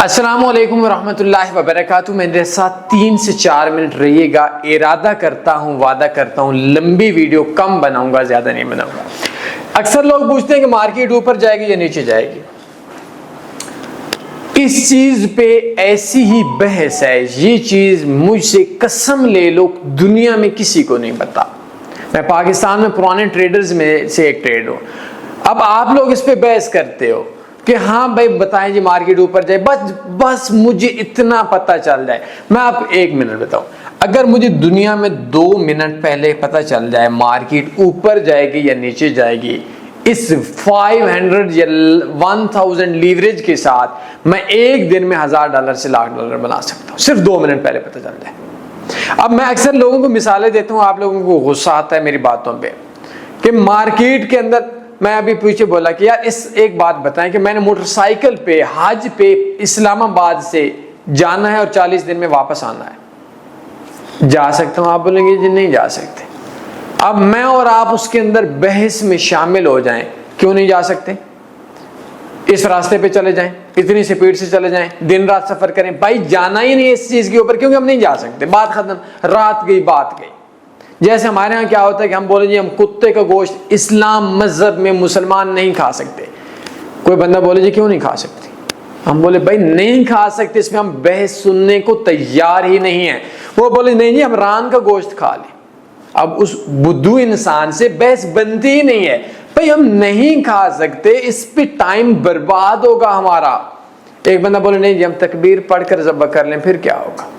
السلام علیکم ورحمۃ اللہ وبرکاتہ۔ میرے ساتھ 3 سے 4 منٹ رہیے گا۔ ارادہ کرتا ہوں، وعدہ کرتا ہوں لمبی ویڈیو کم بناؤں گا، زیادہ نہیں بناؤں گا۔ اکثر لوگ پوچھتے ہیں کہ مارکیٹ اوپر جائے گی یا نیچے جائے گی۔ اس چیز پہ ایسی ہی بحث ہے، یہ چیز مجھ سے قسم لے لو دنیا میں کسی کو نہیں پتا۔ میں پاکستان میں پرانے ٹریڈرز میں سے ایک ٹریڈر ہوں۔ اب آپ لوگ اس پہ بحث کرتے ہو کہ ہاں بھائی بتائیں جی مارکیٹ اوپر جائے، بس مجھے اتنا پتہ چل جائے۔ میں آپ 1 منٹ بتاؤں، اگر مجھے دنیا میں 2 منٹ پہلے پتہ چل جائے مارکیٹ اوپر جائے گی یا نیچے جائے گی، اس 500 یا 1000 لیوریج کے ساتھ میں ایک دن میں $1000 سے $1,00,000 بنا سکتا ہوں، صرف 2 منٹ پہلے پتہ چل جائے۔ اب میں اکثر لوگوں کو مثالیں دیتا ہوں، آپ لوگوں کو غصہ آتا ہے میری باتوں پہ کہ مارکیٹ کے اندر میں ابھی پیچھے بولا کہ یار اس ایک بات بتائیں کہ میں نے موٹر سائیکل پہ حج پہ اسلام آباد سے جانا ہے اور 40 دن میں واپس آنا ہے، جا سکتا ہوں؟ آپ بولیں گے جی نہیں جا سکتے۔ اب میں اور آپ اس کے اندر بحث میں شامل ہو جائیں، کیوں نہیں جا سکتے؟ اس راستے پہ چلے جائیں، اتنی سپیڈ سے چلے جائیں، دن رات سفر کریں، بھائی جانا ہی نہیں اس چیز کے اوپر کیونکہ ہم نہیں جا سکتے، بات ختم، رات گئی بات گئی۔ جیسے ہمارے ہاں کیا ہوتا ہے کہ ہم بولیں جی ہم کتے کا گوشت اسلام مذہب میں مسلمان نہیں کھا سکتے۔ کوئی بندہ بولے جی کیوں نہیں کھا سکتے؟ ہم بولے بھائی نہیں کھا سکتے، اس میں ہم بحث سننے کو تیار ہی نہیں ہیں۔ وہ بولے نہیں جی ہم ران کا گوشت کھا لیں۔ اب اس بدھو انسان سے بحث بنتی ہی نہیں ہے، بھائی ہم نہیں کھا سکتے، اس پہ ٹائم برباد ہوگا ہمارا۔ ایک بندہ بولے نہیں جی ہم تکبیر پڑھ کر ذبح کر لیں، پھر کیا ہوگا؟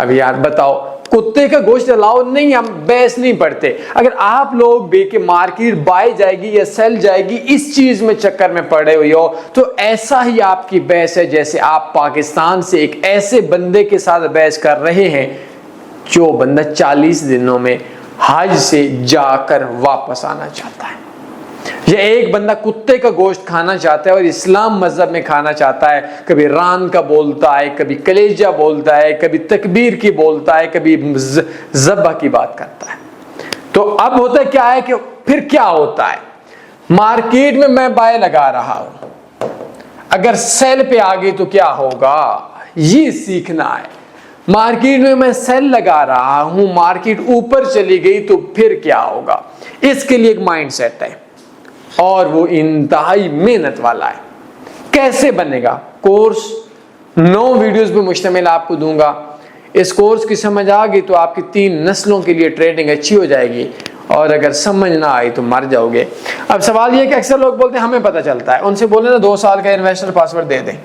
اب یار بتاؤ، کتے کا گوشت الاؤ نہیں، ہم بحث نہیں پڑھتے۔ اگر آپ لوگ بھی کہ مارکیٹ بائی جائے گی یا سیل جائے گی اس چیز میں چکر میں پڑے ہوئے ہو تو ایسا ہی آپ کی بحث ہے جیسے آپ پاکستان سے ایک ایسے بندے کے ساتھ بحث کر رہے ہیں جو بندہ 40 دنوں میں حج سے جا کر واپس آنا چاہتا ہے، یا ایک بندہ کتے کا گوشت کھانا چاہتا ہے اور اسلام مذہب میں کھانا چاہتا ہے، کبھی ران کا بولتا ہے، کبھی کلیجہ بولتا ہے، کبھی تکبیر کی بولتا ہے، کبھی ذبح کی بات کرتا ہے۔ تو اب ہوتا کیا ہے کہ پھر کیا ہوتا ہے؟ مارکیٹ میں میں بائے لگا رہا ہوں، اگر سیل پہ آ گئی تو کیا ہوگا یہ سیکھنا ہے۔ مارکیٹ میں میں سیل لگا رہا ہوں، مارکیٹ اوپر چلی گئی تو پھر کیا ہوگا؟ اس کے لیے ایک مائنڈ سیٹ ہے اور وہ انتہائی محنت والا ہے۔ کیسے بنے گا؟ کورس 9 ویڈیوز پہ مشتمل آپ کو دوں گا۔ اس کورس کی سمجھ آ گئی تو آپ کی 3 نسلوں کے لیے ٹریڈنگ اچھی ہو جائے گی، اور اگر سمجھ نہ آئی تو مر جاؤ گے۔ اب سوال یہ کہ اکثر لوگ بولتے ہیں ہمیں پتہ چلتا ہے، ان سے بولیں نا 2 سال کا انویسٹر پاسورڈ دے دیں۔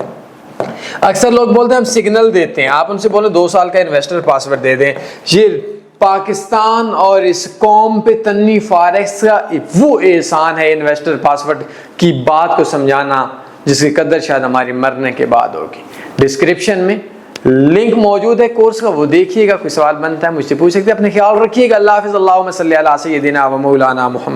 اکثر لوگ بولتے ہیں ہم سگنل دیتے ہیں، آپ ان سے بولیں 2 سال کا انویسٹر پاسورڈ دے دیں۔ یہ پاکستان اور اس قوم پہ تنی فارکس کا وہ احسان ہے انویسٹر پاسورڈ کی بات کو سمجھانا جس کی قدر شاید ہماری مرنے کے بعد ہوگی۔ ڈسکرپشن میں لنک موجود ہے کورس کا، وہ دیکھیے گا۔ کوئی سوال بنتا ہے مجھ سے پوچھ سکتے ہیں۔ اپنے خیال رکھیے گا۔ اللہ حافظ۔ اللہم صلی علی سیدنا و مولانا محمد۔